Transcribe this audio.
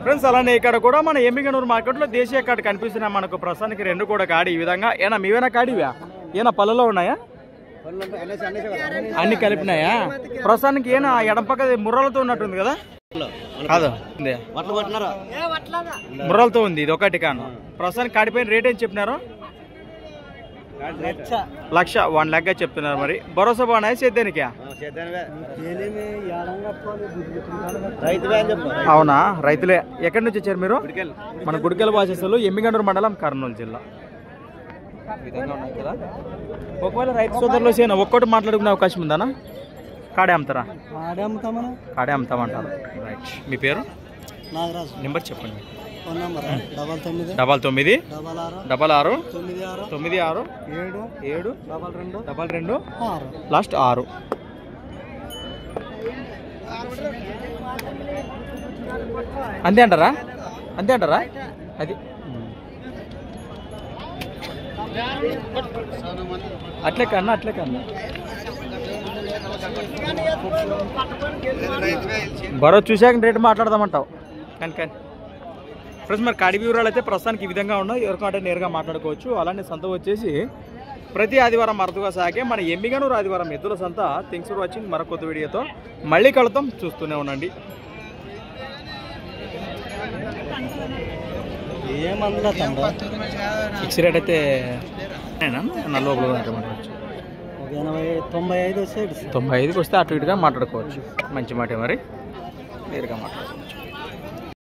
friends అలానే ఇక్కడ కూడా మన ఎమ్మిగనూరు మార్కెట్లో దేశీయ కార్డు కనిపిస్తున్నాయి మనకు ప్రస్తుతానికి రెండు కూడా కాడి ఈ విధంగా ఏనా మీవేనా కాడివా ఏనా పళ్ళలో ఉన్నాయా అన్ని కలిపినాయా ప్రస్తుతానికి ఏనా ఎడం పక్క ముర్రలతో ఉన్నట్టుంది కదా కాదు ముర్రలతో ఉంది ఇది ఒకటి కాను ప్రస్తుతానికి కాడిపోయిన రేట్ ఏం చెప్పినారు 1,00,000 1 lakh చెప్తున్నారు మరి భరోసా బాగున్నాయి సేద్యానికి అవునా రైతులే ఎక్కడి నుంచి వచ్చారు మీరు మన గుడికెల వాసస్సులు ఎమ్మిగనూరు మండలం కర్నూలు జిల్లా విధంగా ఉన్నాయి కదా ఒకవేళ రైతు సోదరులు సేన ఒక్కటి మాట్లాడుకునే అవకాశం ఉందానా కాడే అమ్ముతారా కాడే అమ్ముతామంటారు రైట్ మీ పేరు నెంబర్ చెప్పండి 99 66 96 7 22 లాస్ట్ 6 అంతే అంటారా అది అట్లే కన్నా బరో చూసాక రేటు మాట్లాడదామంటావు కానీ ఫ్రెండ్స్ మరి కాడి వివరాలు అయితే ప్రస్తుతానికి ఈ విధంగా ఉన్నాయి ఎవరికంటే నేరుగా మాట్లాడుకోవచ్చు అలానే సంత వచ్చేసి ప్రతి ఆదివారం అరుదుగా సాగే మన ఎమ్మిగనూరు ఆదివారం ఎద్దుల సంత థ్యాంక్స్ ఫర్ వాచింగ్ మరొక కొత్త వీడియోతో మళ్ళీ కలుద్దాం చూస్తూనే ఉండండి ఫిక్స్ రేట్ అయితే 95 వస్తే అటు ఇటుగా మాట్లాడుకోవచ్చు మంచి మాట మరి నేరుగా మాట్లాడుకోవచ్చు